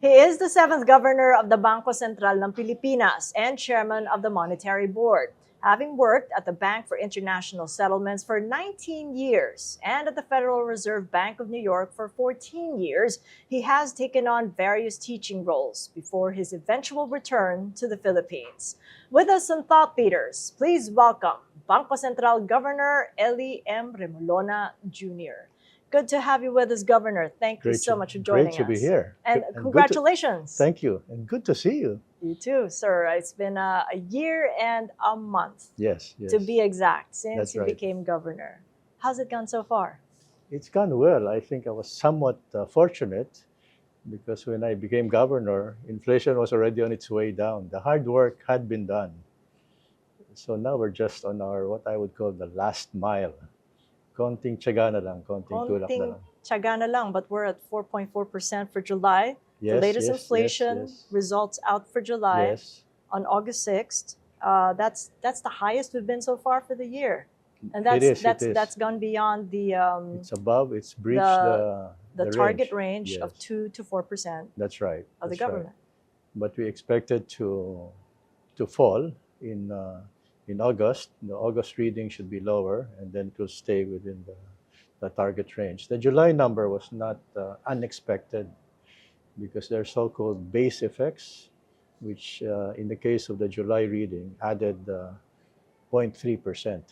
He is the 7th governor of the Bangko Sentral ng Pilipinas and chairman of the Monetary Board, having worked at the Bank for International Settlements for 19 years and at the Federal Reserve Bank of New York for 14 years. He has taken on various teaching roles before his eventual return to the Philippines. With us some thought leaders, please welcome Bangko Sentral Governor Eli Remolona Jr. Good to have you with us, Governor. Thank you so much for joining us. Great to be here. And congratulations. Thank you. And good to see you. You too, sir. It's been a year and a month. Yes. To be exact, since That's you right. became governor. How's it gone so far? It's gone well. I think I was somewhat fortunate because when I became governor, inflation was already on its way down. The hard work had been done. So now we're just on our, what I would call the last mile. Konting tiyaga na lang, konting tulak na lang. Tiyaga na lang, but we're at 4.4% for July. Yes, the latest yes, inflation yes. results out for July on August 6th. That's the highest we've been so far for the year. And that's gone beyond the it's breached the target range of 2 to 4%. That's right. Of the government. Right. But we expected to fall in August. The August reading should be lower, and then it will stay within the target range. The July number was not unexpected because there are so-called base effects, which in the case of the July reading added 0.3%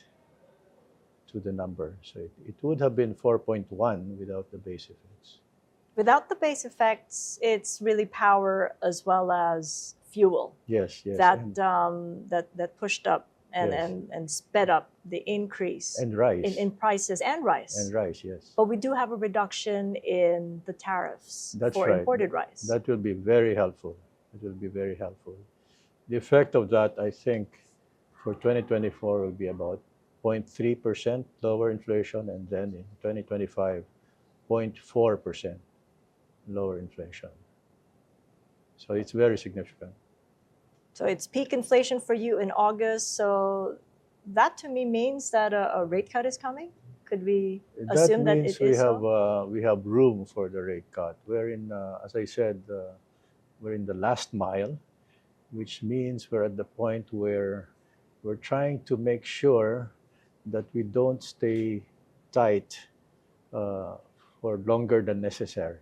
to the number. So it would have been 4.1 without the base effects. Without the base effects, it's really power as well as fuel. Yes. That pushed up and sped up the increase and rise in prices and rice. Yes. But we do have a reduction in the tariffs for right. imported rice. That will be very helpful. It will be very helpful. The effect of that, I think, for 2024 will be about 0.3% lower inflation, and then in 2025, 0.4% lower inflation. So it's very significant. So it's peak inflation for you in August. So that to me means that a rate cut is coming. Could we assume that it is so? We have room for the rate cut. We're in, as I said, we're in the last mile, which means we're at the point where we're trying to make sure that we don't stay tight for longer than necessary.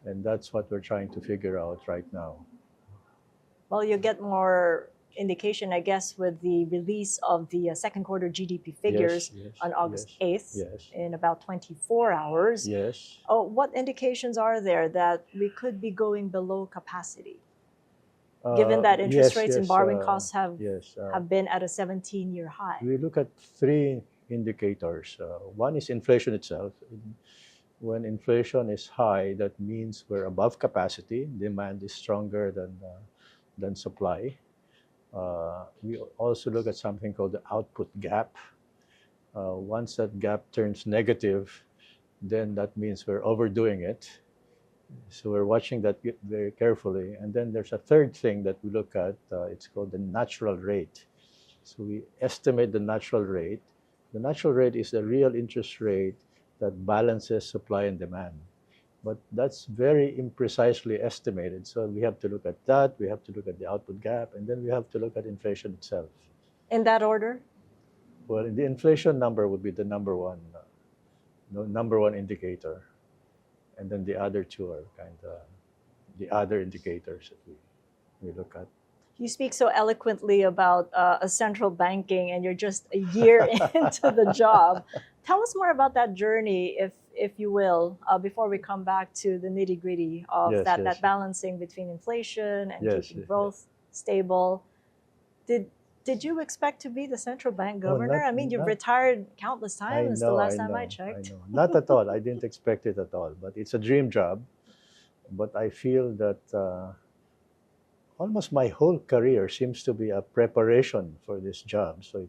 And that's what we're trying to figure out right now. Well, you get more indication, I guess, with the release of the second quarter GDP figures on August 8th in about 24 hours. Yes. Oh, what indications are there that we could be going below capacity? Given that interest rates and borrowing costs have been at a 17-year high. We look at three indicators. One is inflation itself. When inflation is high, that means we're above capacity. Demand is stronger than supply. We also look at something called the output gap. Once that gap turns negative, then that means we're overdoing it. So we're watching that very carefully. And then there's a third thing that we look at. It's called the natural rate. So we estimate the natural rate. The natural rate is the real interest rate that balances supply and demand. But that's very imprecisely estimated. So we have to look at that. We have to look at the output gap. And then we have to look at inflation itself. In that order? Well, the inflation number would be the number one indicator. And then the other two are kind of the other indicators that we look at. You speak so eloquently about a central banking, and you're just a year into the job. Tell us more about that journey, if you will, before we come back to the nitty-gritty of that balancing between inflation and keeping growth stable. Did you expect to be the central bank governor? I mean, you've retired countless times the last time I checked. I know. Not at all. I didn't expect it at all. But it's a dream job. But I feel that almost my whole career seems to be a preparation for this job. So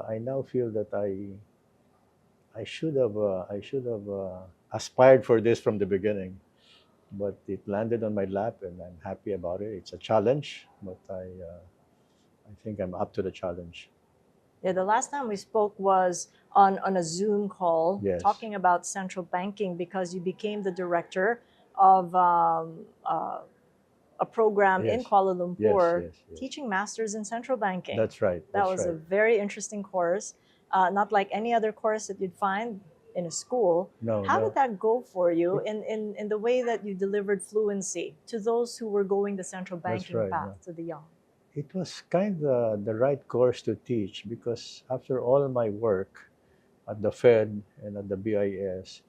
I now feel that I should have aspired for this from the beginning. But it landed on my lap, and I'm happy about it. It's a challenge, but I think I'm up to the challenge. Yeah, the last time we spoke was on a Zoom call talking about central banking because you became the director of a program in Yes. Kuala Lumpur Yes. teaching masters in central banking. That's right. That That's was a right. very interesting course, not like any other course that you'd find in a school. No, How no. did that go for you in the way that you delivered fluency to those who were going the central That's banking right. path, No. to the young? It was kind of the right course to teach because after all my work at the Fed and at the BIS,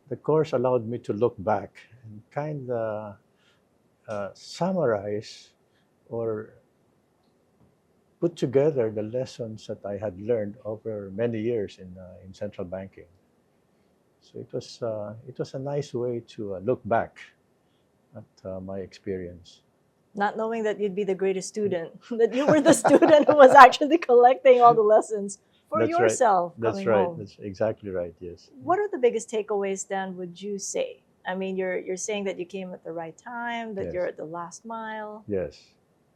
the course allowed me to look back and kind of summarize or put together the lessons that I had learned over many years in central banking. So it was a nice way to look back at my experience. Not knowing that you'd be the greatest student, that you were the student who was actually collecting all the lessons for That's right. yourself That's coming right. home. That's exactly right. Yes. What are the biggest takeaways then, would you say? I mean, you're saying that you came at the right time, that Yes. you're at the last mile. Yes.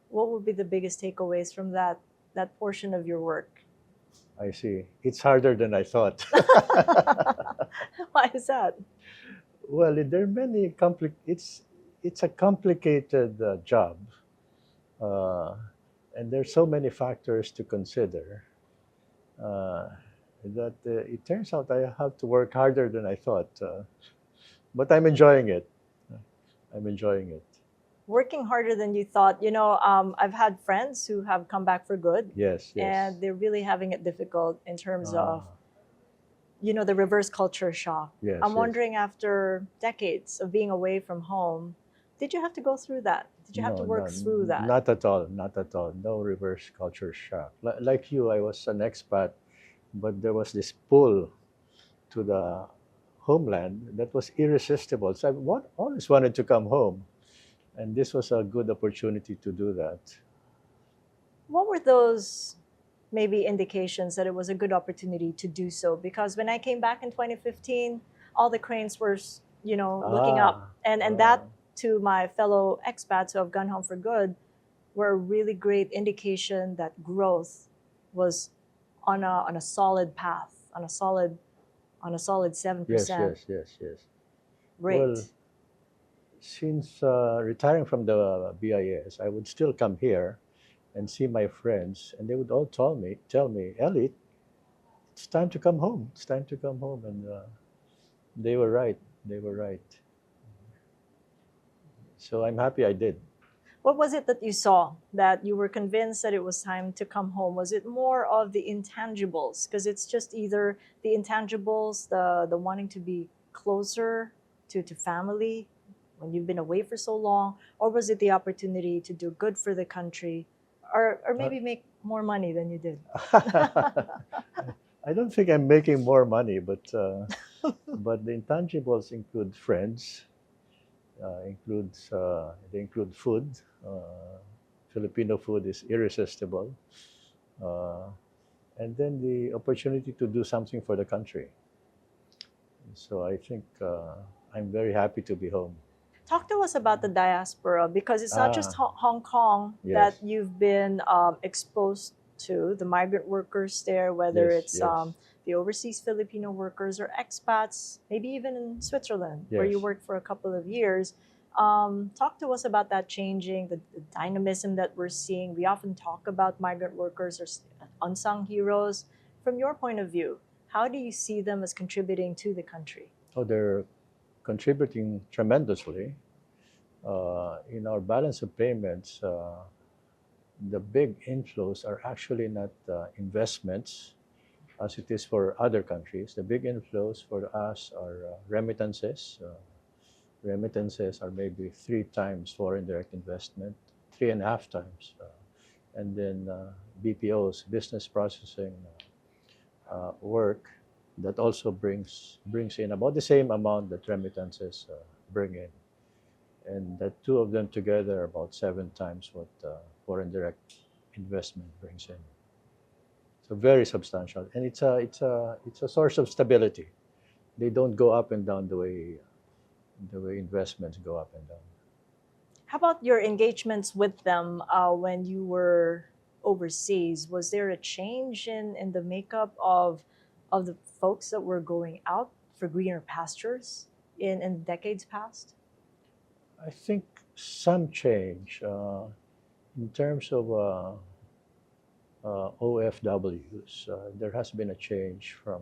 What would be the biggest takeaways from that portion of your work? I see. It's harder than I thought. Why is that? Well, there are many it's a complicated job, uh, and there's so many factors to consider uh, that it turns out I have to work harder than I thought. But I'm enjoying it. I'm enjoying it. Working harder than you thought. I've had friends who have come back for good, Yes. Yes. and they're really having it difficult in terms of, Ah, the reverse culture shock. yes. I'm Yes. wondering, after decades of being away from home, did you have to go through that? Did you have to No, work through that? not at all. Not at all. No reverse culture shock. Like you, I was an expat, but there was this pull to the homeland that was irresistible. So always wanted to come home, and this was a good opportunity to do that. What were those maybe indications that it was a good opportunity to do so? Because when I came back in 2015, all the cranes were, looking up. And that, to my fellow expats who have gone home for good, were a really great indication that growth was on a solid path, on a solid 7% Yes. rate. Well, since retiring from the BIS, I would still come here and see my friends, and they would all tell me, Ellie, it's time to come home. It's time to come home, and they were right. They were right. So I'm happy I did. What was it that you saw that you were convinced that it was time to come home? Was it more of the intangibles? Because it's just either the intangibles, the wanting to be closer to family when you've been away for so long, or was it the opportunity to do good for the country, or maybe make more money than you did? I don't think I'm making more money, but but the intangibles include friends, they include food. Filipino food is irresistible, uh, and then the opportunity to do something for the country. So I think I'm very happy to be home. Talk to us about the diaspora, because it's not just Ah, Hong Kong that yes, you've been exposed to, the migrant workers there, whether yes, it's yes, the overseas Filipino workers or expats, maybe even in Switzerland, where you yes. worked for a couple of years. Talk to us about that changing, the dynamism that we're seeing. We often talk about migrant workers or unsung heroes. From your point of view, how do you see them as contributing to the country? Oh, they're contributing tremendously. In our balance of payments, the big inflows are actually not investments as it is for other countries. The big inflows for us are remittances. Remittances are maybe 3 times foreign direct investment, 3.5 times. And then BPOs, business processing work, that also brings in about the same amount that remittances bring in. And the two of them together are about 7 times what foreign direct investment brings in. So very substantial, and it's a source of stability. They don't go up and down the way investments go up and down. How about your engagements with them when you were overseas? Was there a change in the makeup of the folks that were going out for greener pastures in decades past? I think some change in terms of OFWs. There has been a change from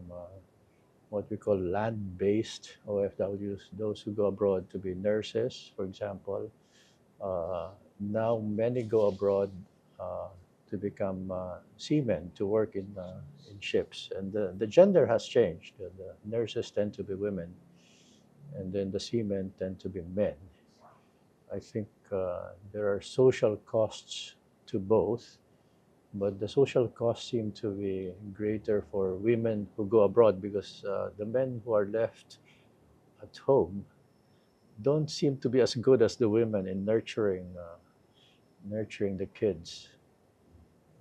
what we call land-based OFWs, those who go abroad to be nurses, for example. Now many go abroad uh, to become seamen, to work in ships. And the gender has changed. The nurses tend to be women, and then the seamen tend to be men. I think there are social costs to both, but the social costs seem to be greater for women who go abroad because the men who are left at home don't seem to be as good as the women in nurturing the kids.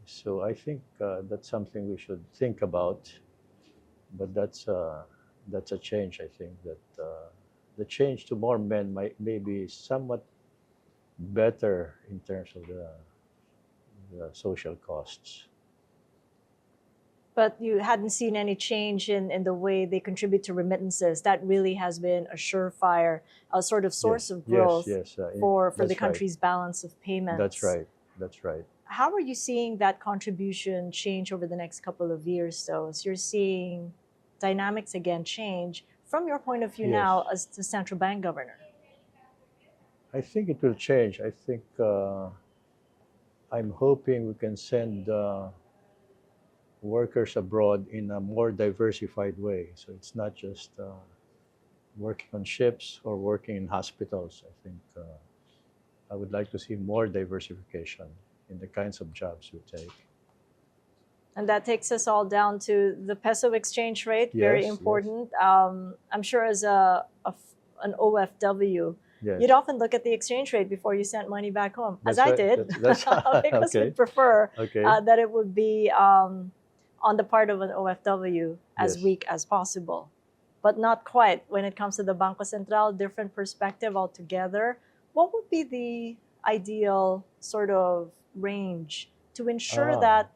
So I think that's something we should think about. But that's a change. I think that the change to more men might maybe somewhat better in terms of the social costs. But you hadn't seen any change in the way they contribute to remittances. That really has been a surefire sort of source Yes, of yes, growth yes. for the That's right. country's balance of That's payments. right. That's right. How are you seeing that contribution change over the next couple of years, though? As you're seeing dynamics again change from your point of view Yes, now as the central bank governor. I think it will change. I think I'm hoping we can send workers abroad in a more diversified way. So it's not just working on ships or working in hospitals. I think I would like to see more diversification in the kinds of jobs we take. And that takes us all down to the peso exchange rate, very Yes, yes, important. I'm sure as an OFW, yes. you'd often look at the exchange rate before you sent money back home, as That's I right. did, That's because okay. we'd prefer Okay. that it would be on the part of an OFW as Yes. weak as possible. But not quite when it comes to the Bangko Sentral, different perspective altogether. What would be the ideal sort of range to ensure Ah, that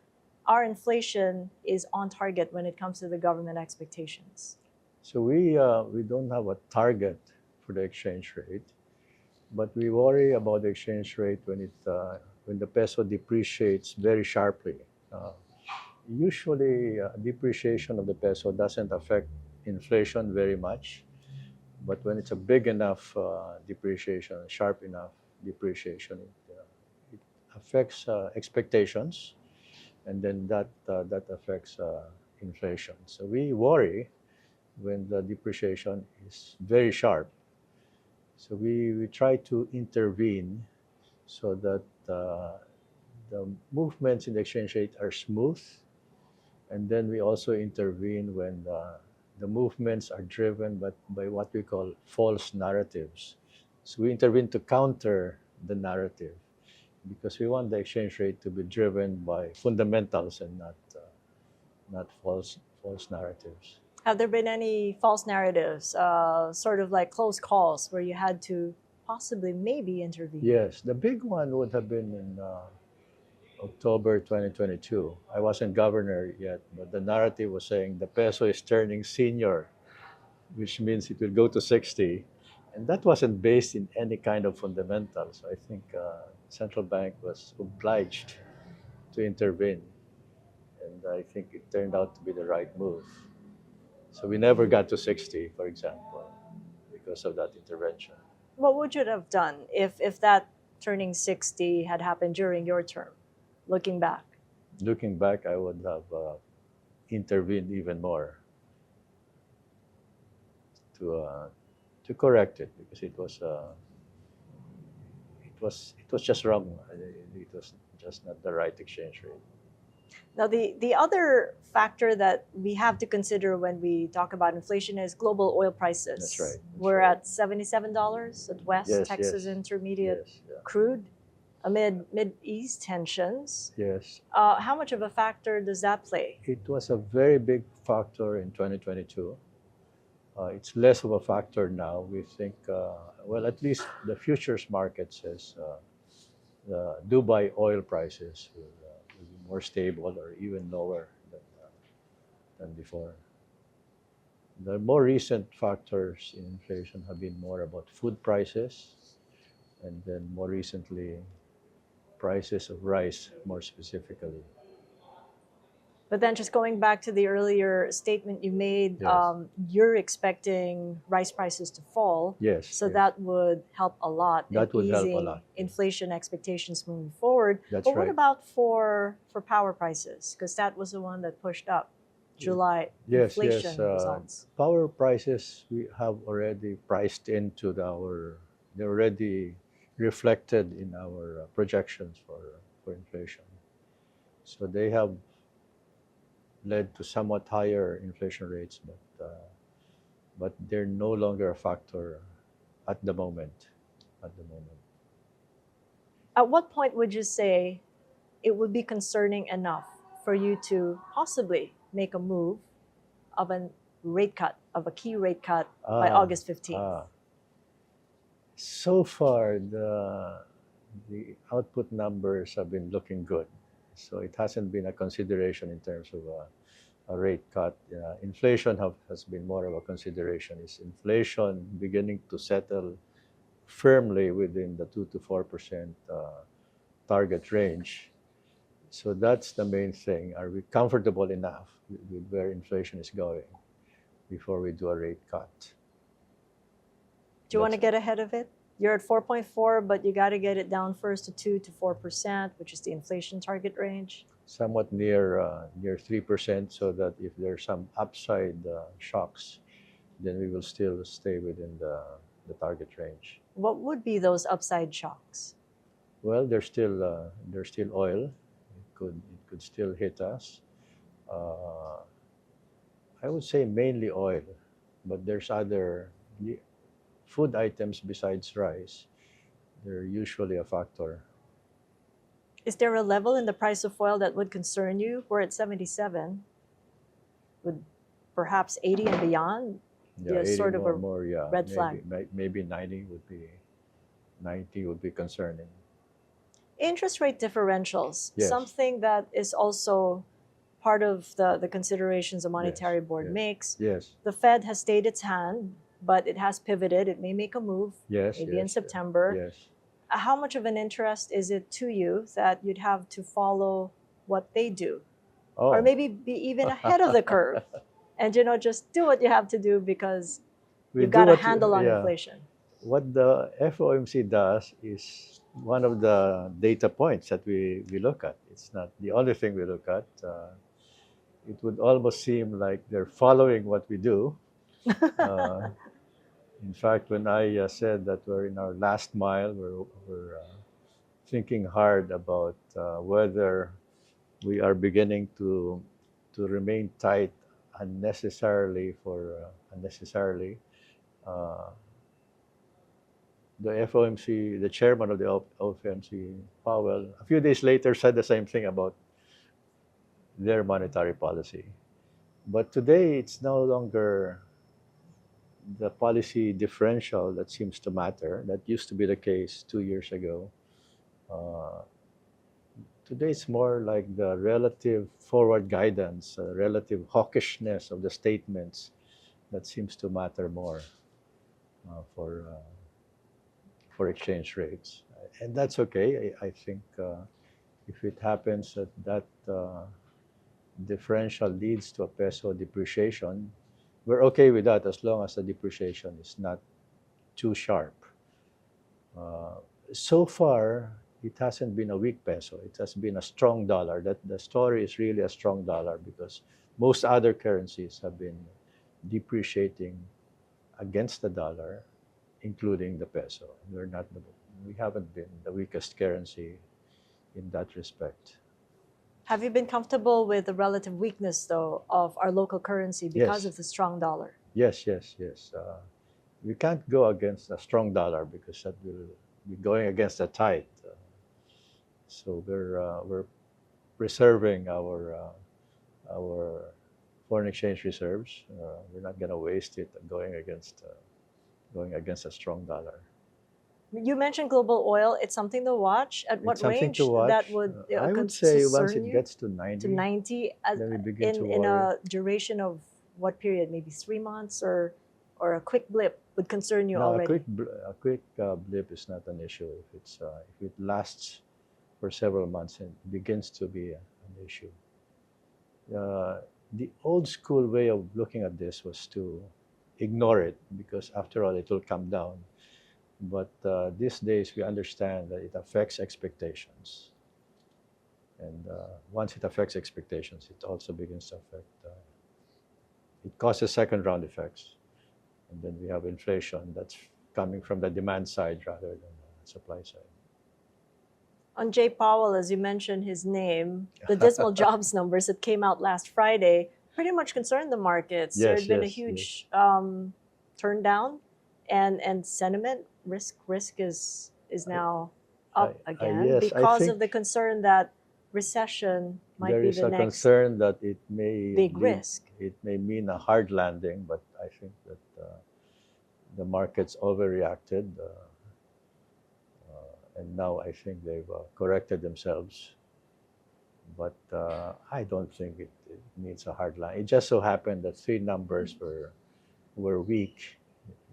our inflation is on target when it comes to the government expectations? so we don't have a target for the exchange rate, but we worry about the exchange rate when the peso depreciates very sharply. Uh, Usually, depreciation of the peso doesn't affect inflation very much, but when it's a big enough depreciation, sharp enough depreciation, it affects expectations, and then that affects inflation. So we worry when the depreciation is very sharp. So we try to intervene so that the movements in the exchange rate are smooth, and then we also intervene when the movements are driven by what we call false narratives. So we intervene to counter the narrative because we want the exchange rate to be driven by fundamentals and not false narratives. Have there been any false narratives, sort of like close calls where you had to possibly maybe intervene? Yes, the big one would have been in October 2022. I wasn't governor yet, but the narrative was saying the peso is turning senior, which means it will go to 60. And that wasn't based in any kind of fundamentals. I think central bank was obliged to intervene, and I think it turned out to be the right move. So we never got to 60, for example, because of that intervention. What would you have done if that turning 60 had happened during your term, looking back? Looking back, I would have intervened even more to uh, to correct it because it was just wrong. It was just not the right exchange rate. Now, the other factor that we have to consider when we talk about inflation is global oil prices. That's right. We're right. at $77 at West Yes, Texas yes. Intermediate Yes, yeah. crude amid Mid-East tensions. Yes. How much of a factor does that play? It was a very big factor in 2022. It's less of a factor now. We think, well, at least the futures market says the Dubai oil prices will be more stable or even lower than before. The more recent factors in inflation have been more about food prices, and then more recently, prices of rice more specifically. But then just going back to the earlier statement you made, Yes. you're expecting rice prices to fall. Yes, So yes. that would help a lot in That would help a easing lot. inflation expectations moving forward. That's But what right. about for power prices? Because that was the one that pushed up July Yes, inflation yes. results. Power prices we have already priced into they're already reflected in our projections for inflation. So they have led to somewhat higher inflation rates, but they're no longer a factor at the moment. At the moment. At what point would you say it would be concerning enough for you to possibly make a move of a rate cut, of a key rate cut by Ah, August 15th? So far, the output numbers have been looking good. So it hasn't been a consideration in terms of a rate cut. Inflation has been more of a consideration. Is inflation beginning to settle firmly within the 2 to 4% target range? So that's the main thing. Are we comfortable enough with where inflation is going before we do a rate cut? Do you want to get ahead of it? You're at 4.4, but you got to get it down first to 2 to 4%, which is the inflation target range. Somewhat near 3%, so that if there's some upside shocks, then we will still stay within the target range. What would be those upside shocks? Well, there's still oil. It could still hit us. I would say mainly oil, but there's other food items besides rice. They're usually a factor. Is there a level in the price of oil that would concern you? We're at 77. Would perhaps 80 and beyond be a 80 sort of a more, yeah. red flag? Maybe 90 would be concerning. Interest rate differentials, Yes. something that is also part of the considerations the Monetary Board yes. makes. Yes. The Fed has stayed its hand, but it has pivoted. It may make a move, Yes. maybe in yes, September. Yes. How much of an interest is it to you that you'd have to follow what they do? Oh. Or maybe be even ahead of the curve and just do what you have to do because We you've do got a what- handle on yeah. inflation. What the FOMC does is one of the data points that we look at. It's not the only thing we look at. It would almost seem like they're following what we do. In fact, when I said that we're in our last mile, we're thinking hard about whether we are beginning to remain tight unnecessarily. The FOMC, the chairman of the FOMC, Powell, a few days later said the same thing about their monetary policy. But today, it's no longer the policy differential that seems to matter. That used to be the case 2 years ago. Today, it's more like the relative forward guidance, relative hawkishness of the statements that seems to matter more for exchange rates. And that's okay. I think if it happens that differential leads to a peso depreciation, we're okay with that as long as the depreciation is not too sharp. So far, it hasn't been a weak peso. It has been a strong dollar. That the story is really a strong dollar because most other currencies have been depreciating against the dollar, including the peso. We haven't been the weakest currency in that respect. Have you been comfortable with the relative weakness, though, of our local currency because Yes. of the strong dollar? Yes. We can't go against a strong dollar because that will be going against the tide. So we're preserving our foreign exchange reserves. We're not going to waste it going against a strong dollar. You mentioned global oil. It's something to watch. At what It's something range to watch. that would I would say once concern it you? gets to 90, To 90 then we begin to in worry. a duration of what period? Maybe 3 months or or a quick blip would concern you No, already? a quick blip is not an issue if it lasts for several months and begins to be an issue. Uh, the old school way of looking at this was to ignore it because after all it will come down. But these days we understand that it affects expectations, and once it affects expectations, it also begins to affect. It causes second round effects, and then we have inflation that's coming from the demand side rather than the supply side. On Jay Powell, as you mentioned his name, the dismal jobs numbers that came out last Friday pretty much concerned the markets. There had been a huge turn down, and sentiment risk is now up again yes, because of the concern that recession might there be is the a next concern that it may big risk. It may mean a hard landing, but I think that the markets overreacted, and now I think they've corrected themselves. But I don't think it needs a hard line. It just so happened that three numbers were weak.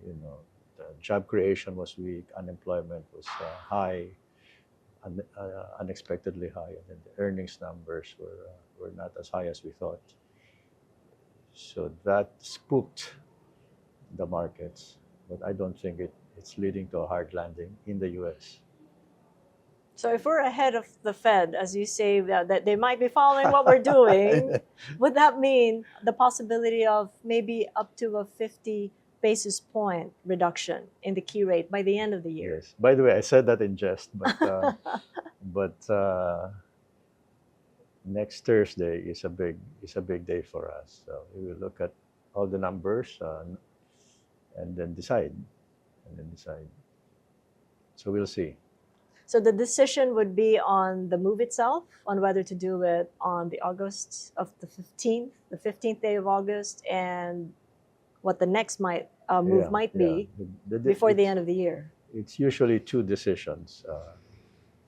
You know, the job creation was weak, unemployment was high, unexpectedly high, and then the earnings numbers were not as high as we thought. So that spooked the markets, but I don't think it's leading to a hard landing in the U.S. So if we're ahead of the Fed, as you say, that they might be following what we're doing, would that mean the possibility of maybe up to a 50 basis point reduction in the key rate by the end of the year? Yes. By the way, I said that in jest, but next Thursday is a big day for us. So we will look at all the numbers and then decide. So we'll see. So the decision would be on the move itself, on whether to do it on the August of the 15th day of August, and what the next move might be before the end of the year. It's usually two decisions.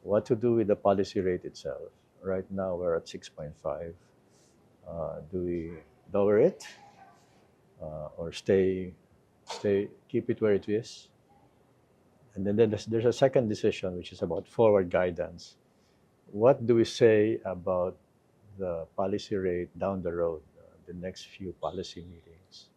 What to do with the policy rate itself. Right now we're at 6.5. Do we lower it or keep it where it is? And then there's a second decision, which is about forward guidance. What do we say about the policy rate down the road, the next few policy meetings?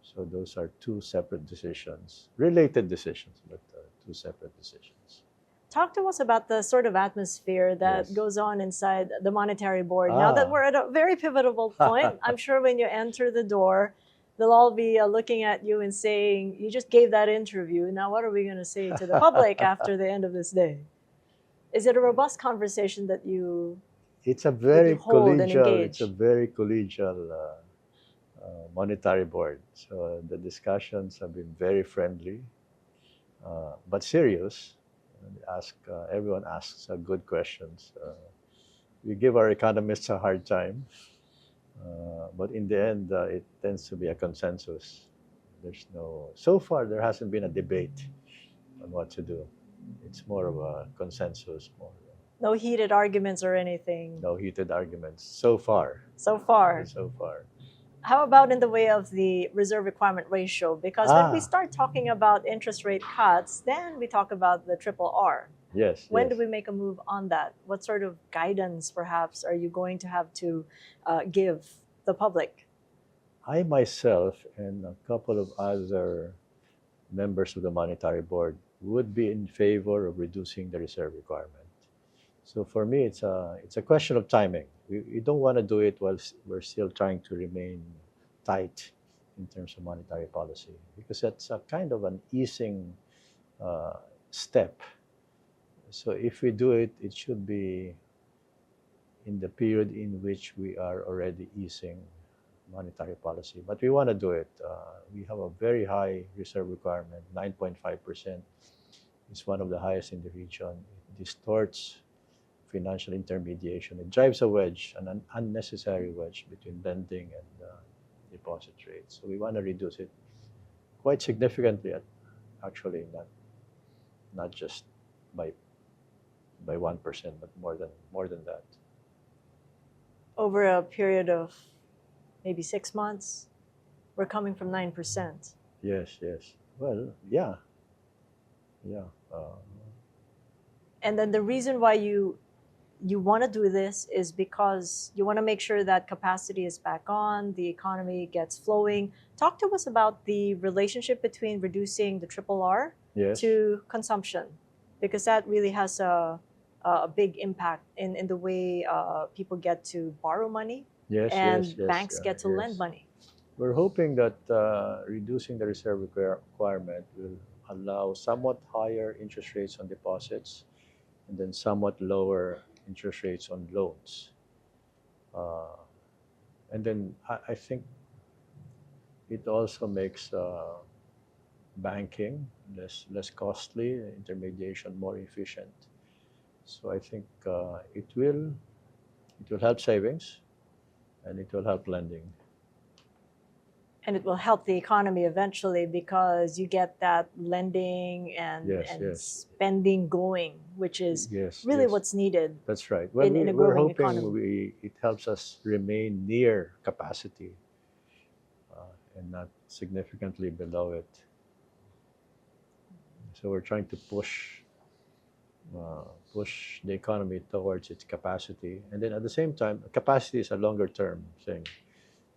So those are two separate decisions, related decisions, but two separate decisions. Talk to us about the sort of atmosphere that goes on inside the Monetary Board. Now that we're at a very pivotal point, I'm sure when you enter the door, they'll all be looking at you and saying, you just gave that interview. Now, what are we going to say to the public after the end of this day? Is it a robust conversation that you It's a very collegial monetary board. So the discussions have been very friendly, but serious. Everyone asks good questions. We give our economists a hard time. But in the end, it tends to be a consensus. So far, there hasn't been a debate on what to do. It's more of a consensus. No heated arguments or anything? No heated arguments so far. So far? So far. How about in the way of the reserve requirement ratio? Because when we start talking about interest rate cuts, then we talk about the triple R. Yes. When do we make a move on that? What sort of guidance, perhaps, are you going to have to give the public? I myself and a couple of other members of the Monetary Board would be in favor of reducing the reserve requirement. So for me, it's a question of timing. We don't want to do it while we're still trying to remain tight in terms of monetary policy, because that's a kind of an easing step. So if we do it, it should be in the period in which we are already easing monetary policy. But we want to do it. We have a very high reserve requirement, 9.5%. It's one of the highest in the region. It distorts financial intermediation. It drives a wedge, an unnecessary wedge between lending and deposit rates. So we want to reduce it quite significantly, actually, not just by 1%, but more than that. Over a period of maybe 6 months, we're coming from 9%. Yes, yes. Well, yeah, yeah. And then the reason why you want to do this is because you want to make sure that capacity is back on, the economy gets flowing. Talk to us about the relationship between reducing the triple R Yes, to consumption, because that really has a big impact in the way people get to borrow money yes, yes, and yes, banks get to lend yes. money. We're hoping that reducing the reserve requirement will allow somewhat higher interest rates on deposits and then somewhat lower interest rates on loans. Uh, and then I think it also makes banking less costly, intermediation more efficient. So I think it will help savings and it will help lending. And it will help the economy eventually because you get that lending Yes, and yes, spending going, which is yes, really yes. what's needed That's right. Well, in a we're growing hoping economy. it helps us remain near capacity and not significantly below it. So we're trying to uh, push the economy towards its capacity, and then at the same time, capacity is a longer term thing.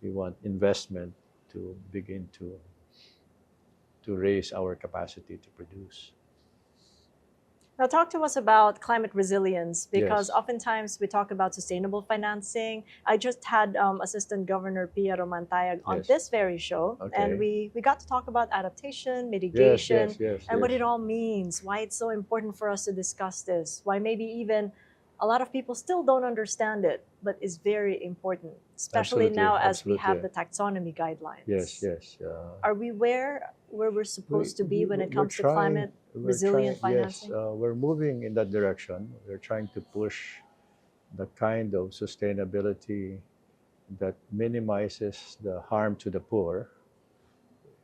We want investment to begin to raise our capacity to produce. Now, talk to us about climate resilience because Yes, oftentimes we talk about sustainable financing. I just had Assistant Governor Pia Romantayag on yes. this very show, and Okay. we got to talk about adaptation, Yes, mitigation, yes, yes, and what yes. it all means, why it's so important for us to discuss this, why maybe even a lot of people still don't understand it, but is very important, especially Absolutely, now as we have absolutely. the taxonomy Yes, guidelines. yes. Are we where we're supposed to be when it We're comes to trying. climate We're resilient trying. Yes, financing? we're moving in that direction. We're trying to push the kind of sustainability that minimizes the harm to the poor,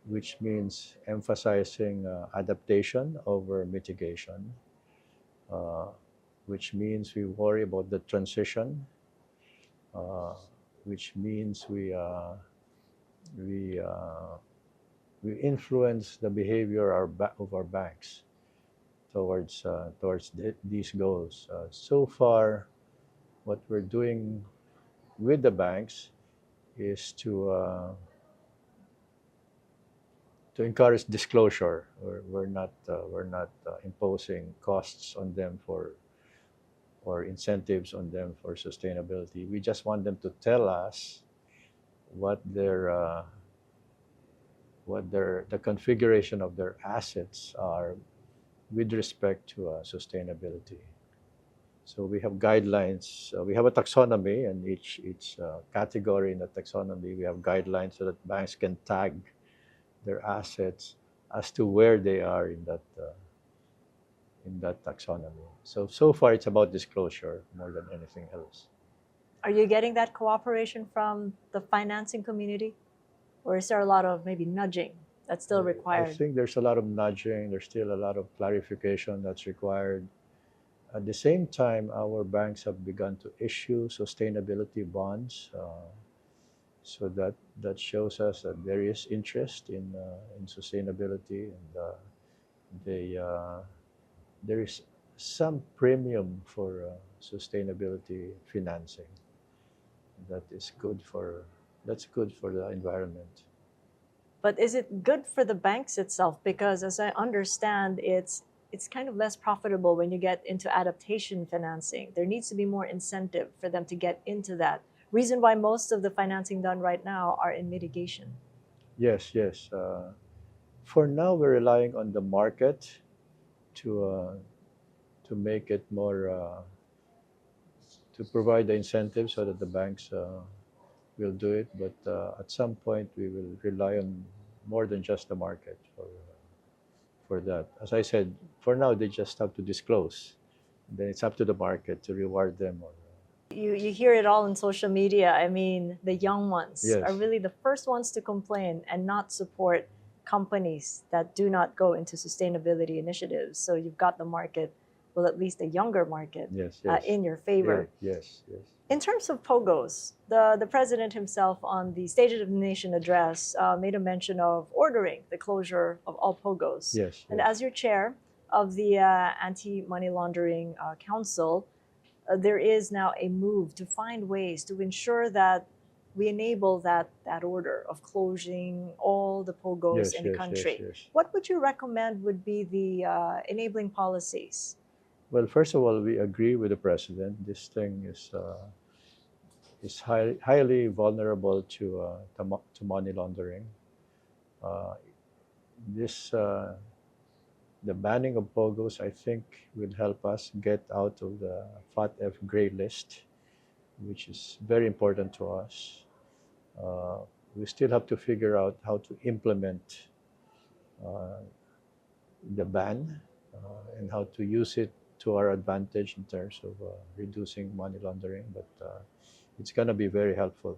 which means emphasizing adaptation over mitigation, uh, which means we worry about the transition, uh, which means we we influence the behavior of our banks towards these goals. So far, what we're doing with the banks is to encourage disclosure. We're not imposing costs on them for or incentives on them for sustainability. We just want them to tell us what the configuration of their assets are with respect to sustainability. So we have guidelines. We have a taxonomy, and each category in the taxonomy, we have guidelines so that banks can tag their assets as to where they are in that taxonomy. So far, it's about disclosure more than anything else. Are you getting that cooperation from the financing community? Or is there a lot of maybe nudging that's still I required? think there's a lot of nudging. There's still a lot of clarification that's required. At the same time, our banks have begun to issue sustainability bonds. So that shows us that there is interest in sustainability, and they there is some premium for sustainability financing. That is good for that's good for the environment. But is it good for the banks itself? Because as I understand, it's kind of less profitable when you get into adaptation financing. There needs to be more incentive for them to get into that. Reason why most of the financing done right now are in mitigation. Yes, yes. For now, we're relying on the market to uh, to make it more to provide the incentives so that the banks will do it. But at some point, we will rely on more than just the market for that. As I said, for now they just have to disclose. Then it's up to the market to reward them. You hear it all in social media. I mean, the young ones are Yes, really the first ones to complain and not support companies that do not go into sustainability initiatives. So you've got the market well, at least a younger market, Yes, yes. in your favor. Yes, yes. In terms of POGOs, the president himself on the State of the Nation address made a mention of ordering the closure of all POGOs. Yes, And yes. as your chair of the Anti-Money Laundering Council, there is now a move to find ways to ensure that we enable that order of closing all the POGOs Yes, in the yes, country. yes, yes. What would you recommend would be the enabling policies? Well, first of all, we agree with the president. This thing is highly vulnerable to money laundering. Uh, this the banning of POGOs, I think, will help us get out of the FATF gray list, which is very important to us. Uh, we still have to figure out how to implement uh, the ban and how to use it to our advantage in terms of reducing money laundering, but it's going to be very helpful.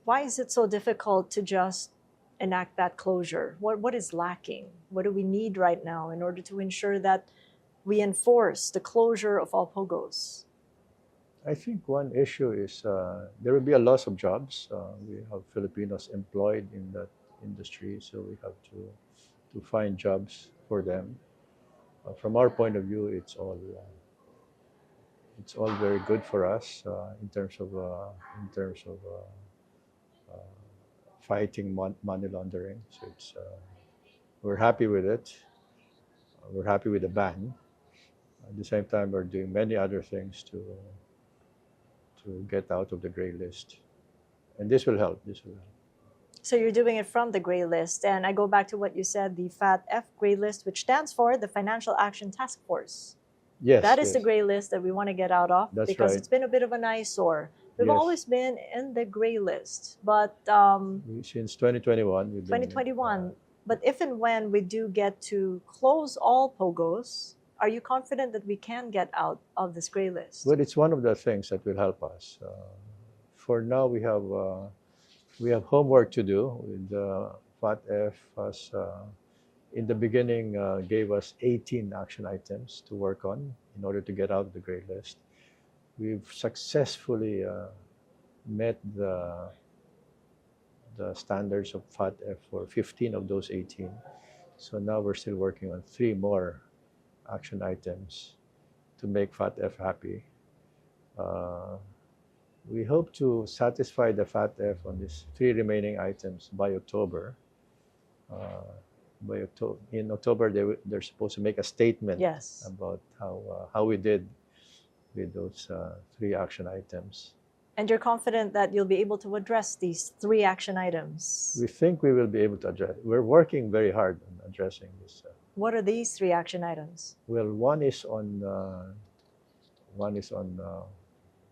Why is it so difficult to just enact that closure? What is lacking? What do we need right now in order to ensure that we enforce the closure of all POGOs? I think one issue is there will be a loss of jobs. We have Filipinos employed in that industry, so we have to find jobs for them. From our point of view, it's all very good for us in terms of fighting money laundering. So we're happy with it. We're happy with the ban. At the same time, we're doing many other things to get out of the gray list, and this will help. This will help. So you're doing it from the gray list. And I go back to what you said, the FATF gray list, which stands for the Financial Action Task Force. Yes, That is yes. the gray list that we want to get out of, That's because right. it's been a bit of an eyesore. We've Yes. always been in the gray list, but Since 2021, we've been 2021. But if and when we do get to close all POGOs, are you confident that we can get out of this gray list? Well, it's one of the things that will help us. For now, we have homework to do. With FATF has in the beginning gave us 18 action items to work on in order to get out of the gray list. We've successfully met the standards of FATF for 15 of those 18. So now we're still working on 3 more action items to make FATF happy. We hope to satisfy the FATF on these 3 remaining items by October. In October, they're supposed to make a statement Yes. about how we did with those 3 action items. And you're confident that you'll be able to address these 3 action items? We think we will be able to address. We're working very hard on addressing this. What are these 3 action items? Well, one is on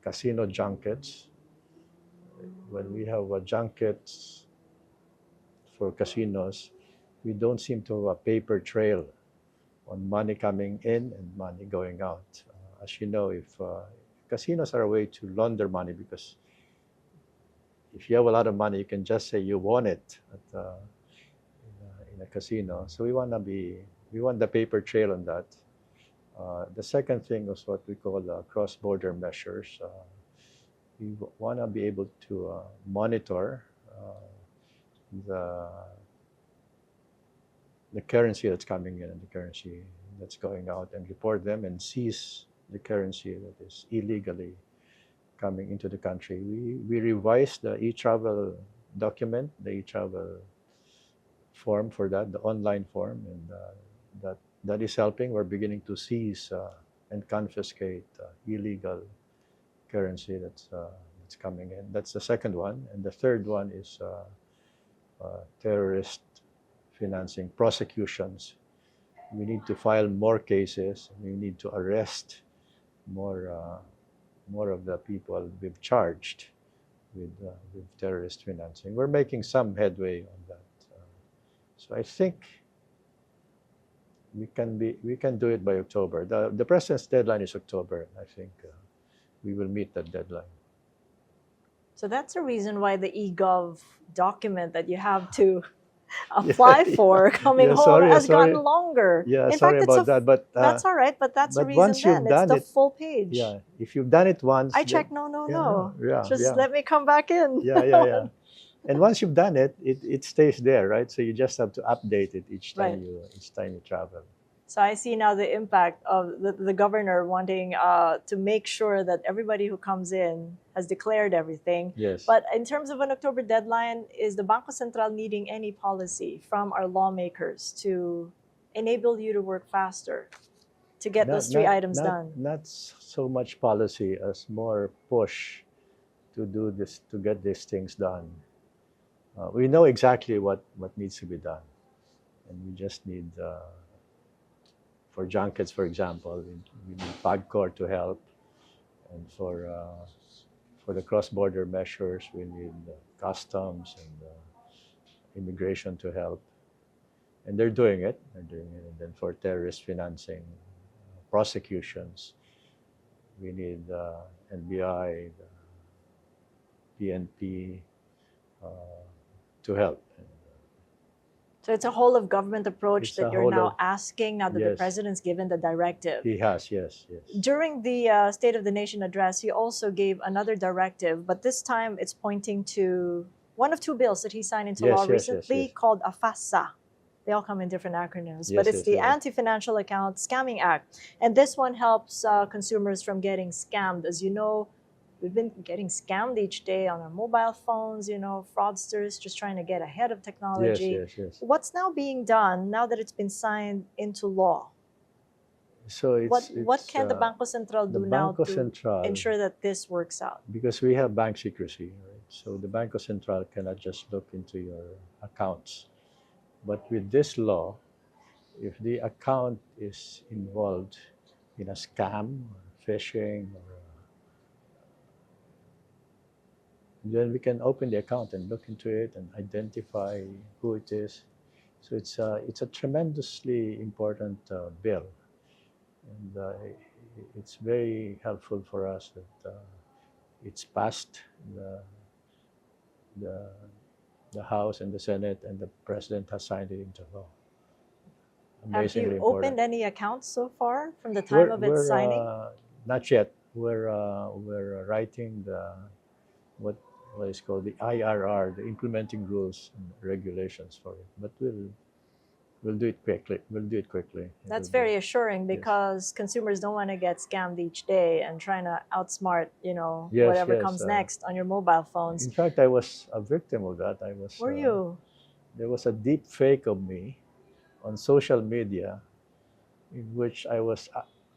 casino junkets. When we have junkets for casinos, we don't seem to have a paper trail on money coming in and money going out. As you know, if casinos are a way to launder money, because if you have a lot of money, you can just say you won it in a casino. So we want the paper trail on that. The second thing is what we call cross-border measures. We want to be able to monitor the currency that's coming in and the currency that's going out, and report them and seize the currency that is illegally coming into the country. We revised the e-travel document, the e-travel form for that, the online form, and that is helping. We're beginning to seize and confiscate illegal currency that's coming in. That's the second one. And the third one is terrorist financing prosecutions. We need to file more cases. We need to arrest more of the people we've charged with terrorist financing. We're making some headway on that. So I think we can do it by October. The president's deadline is October. I think we will meet that deadline. So that's the reason why the eGov document that you have to apply for coming Yeah, home sorry, has sorry. gotten longer. Yeah, In sorry fact, it's about that. that's all right, but that's the reason once you've then. It's done the it, full page. yeah, if you've done it once, I then checked, no, no, yeah, no. yeah, Just yeah, let me come back in. yeah. And once you've done it, it stays there, right? So you just have to update it Right. each time you travel. So I see now the impact of the governor wanting to make sure that everybody who comes in has declared everything. Yes. But in terms of an October deadline, is the Bangko Sentral needing any policy from our lawmakers to enable you to work faster to get those three items done? Not so much policy as more push to do this, to get these things done. We know exactly what needs to be done, and we just need, for junkets, for example, we need PAGCOR to help, and for the cross-border measures, we need customs and immigration to help, and they're doing it. And then for terrorist financing, prosecutions, we need NBI, the PNP to help. So it's a whole of government approach It's that a you're whole now of- asking now that the Yes. president's given the directive. He has, yes. During the State of the Nation address, he also gave another directive, but this time it's pointing to one of two bills that he signed into Yes, law yes, recently yes. called AFASA. They all come in different acronyms, Yes, but it's yes, the yes. Anti-Financial Account Scamming Act. And this one helps consumers from getting scammed. As you know, we've been getting scammed each day on our mobile phones, fraudsters just trying to get ahead of technology. Yes. What's now being done now that it's been signed into law? So What can the Bangko Sentral the do now Bangko to Sentral, ensure that this works out? because we have bank secrecy, right? So the Bangko Sentral cannot just look into your accounts. But with this law, if the account is involved in a scam or phishing, then we can open the account and look into it and identify who it is. So it's a tremendously important bill, and it's very helpful for us that it's passed the the House and the Senate, and the President has signed it into law. Have Amazingly you important. opened any accounts so far from the time of its signing? Not yet. We're writing what is called the IRR, the implementing rules and regulations for it. But we'll do it quickly. That's very assuring because consumers don't want to get scammed each day and trying to outsmart, Yes, whatever yes, comes next on your mobile phones. In fact, I was a victim of that. Were you? There was a deep fake of me on social media, in which I was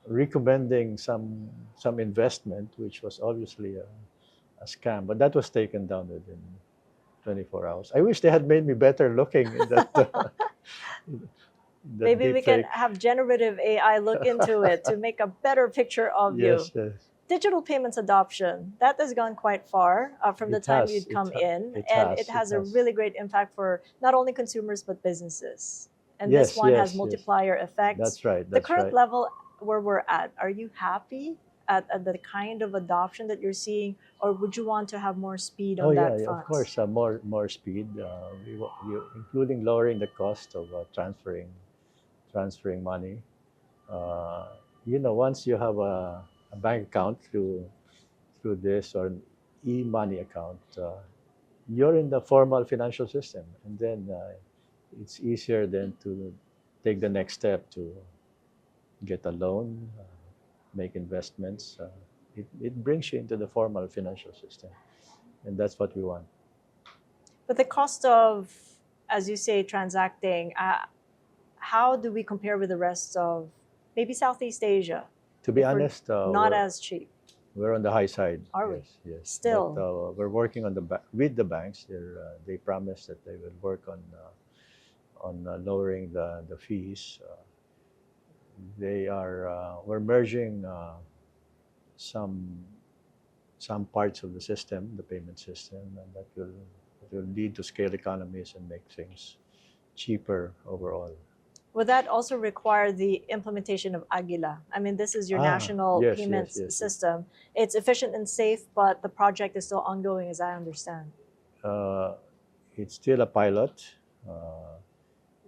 recommending some investment, which was obviously a scam. But that was taken down within 24 hours. I wish they had made me better looking in that. Maybe we can have generative AI look into it to make a better picture of you. Yes. Digital payments adoption, that has gone quite far from the time you'd come in. It has a really great impact for not only consumers but businesses. And this one has multiplier effects. That's right. The current level where we're at, are you happy at the kind of adoption that you're seeing, or would you want to have more speed on that front? Of course, more speed, including lowering the cost of transferring money. Once you have a bank account through this, or an e-money account, you're in the formal financial system, and then it's easier then to take the next step to get a loan, make investments. It brings you into the formal financial system, and that's what we want. But the cost of, as you say, transacting, how do we compare with the rest of maybe Southeast Asia? To be honest, not as cheap. We're on the high side. Are we? Yes. Still, but, we're working on with the banks. They promise that they will work on lowering the fees. We're merging some parts of the system, the payment system, and that will lead to scale economies and make things cheaper overall. Would that also require the implementation of Aguila? I mean, this is your national payments system. It's efficient and safe, but the project is still ongoing, as I understand. It's still a pilot.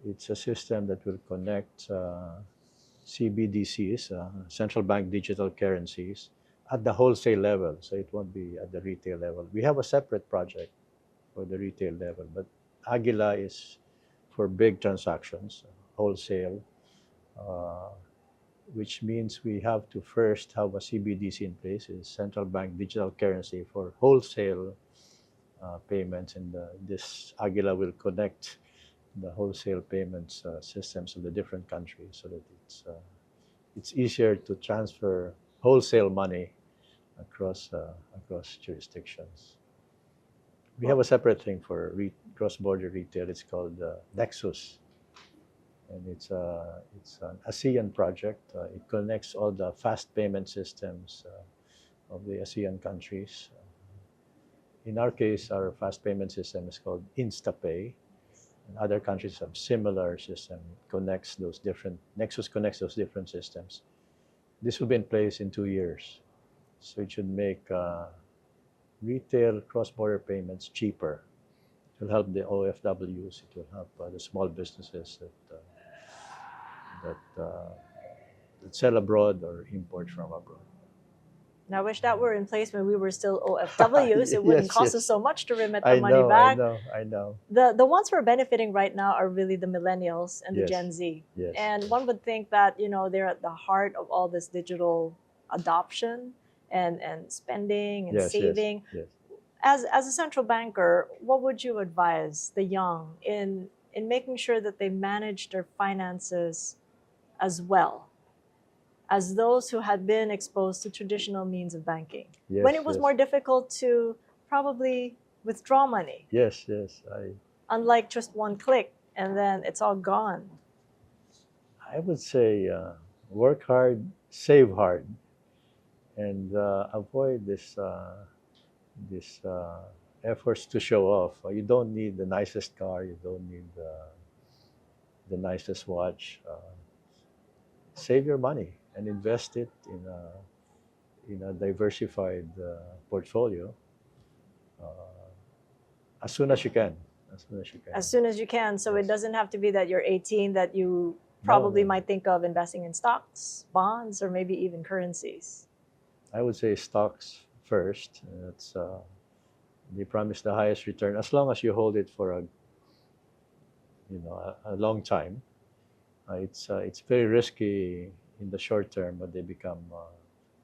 It's a system that will connect CBDCs, central bank digital currencies, at the wholesale level, so it won't be at the retail level. We have a separate project for the retail level, but Aguila is for big transactions, wholesale, uh, which means we have to first have a CBDC in place, is central bank digital currency for wholesale payments, and this Aguila will connect the wholesale payments systems of the different countries so that it's easier to transfer wholesale money across jurisdictions. We have a separate thing for cross-border retail. It's called Nexus, and it's an ASEAN project. It connects all the fast payment systems of the ASEAN countries. In our case, our fast payment system is called InstaPay. And other countries have similar system. Nexus connects those different systems. This will be in place in 2 years. So it should make retail cross-border payments cheaper. It will help the OFWs. It will help the small businesses that sell abroad or import from abroad. Now, I wish that were in place when we were still OFWs. It wouldn't Yes, cost yes. us so much to remit the money back. I know. The ones who are benefiting right now are really the millennials and the Yes. Gen Z. Yes. And one would think that, they're at the heart of all this digital adoption and spending and Yes, saving. yes. As a central banker, what would you advise the young in making sure that they manage their finances as well as those who had been exposed to traditional means of banking? Yes, when it was yes. more difficult to probably withdraw money, Yes. unlike just one click and then it's all gone. I would say work hard, save hard, and avoid this efforts to show off. You don't need the nicest car. You don't need the nicest watch. Save your money and invest it in a diversified portfolio as soon as you can. As soon as you can. As soon as you can, so Yes. it doesn't have to be that you're 18 that you probably No. might think of investing in stocks, bonds, or maybe even currencies. I would say stocks first. They promise the highest return as long as you hold it for a long time. It's very risky in the short term, but they become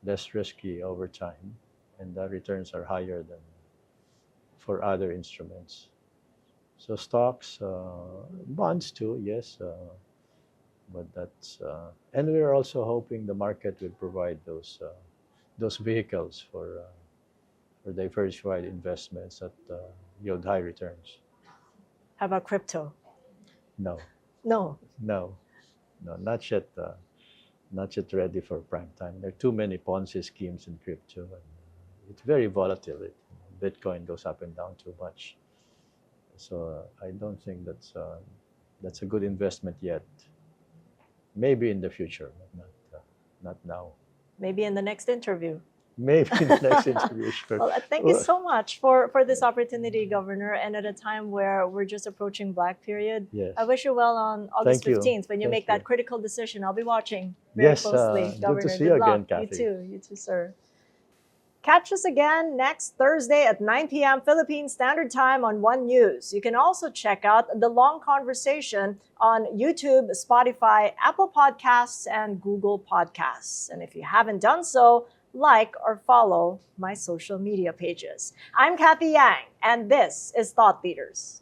less risky over time, and the returns are higher than for other instruments. So stocks, bonds too, yes, but and we're also hoping the market will provide those vehicles for diversified investments that yield high returns. How about crypto? No, No. no, not yet. Not yet ready for prime time. There are too many Ponzi schemes in crypto, and it's very volatile. Bitcoin goes up and down too much. So I don't think that's a good investment yet. Maybe in the future, but not now. Maybe in the next interview. Maybe in the next interview. Sure. Well, thank you so much for this opportunity, Governor. And at a time where we're just approaching Black period, Yes. I wish you well on August Thank you. 15th when you Thank make that you. critical decision. I'll be watching very Yes, closely, good Governor. to see you again, luck. Cathy. You too, sir. Catch us again next Thursday at 9 p.m. Philippine Standard Time on One News. You can also check out the long conversation on YouTube, Spotify, Apple Podcasts, and Google Podcasts. And if you haven't done so, like or follow my social media pages. I'm Cathy Yang, and this is Thought Leaders.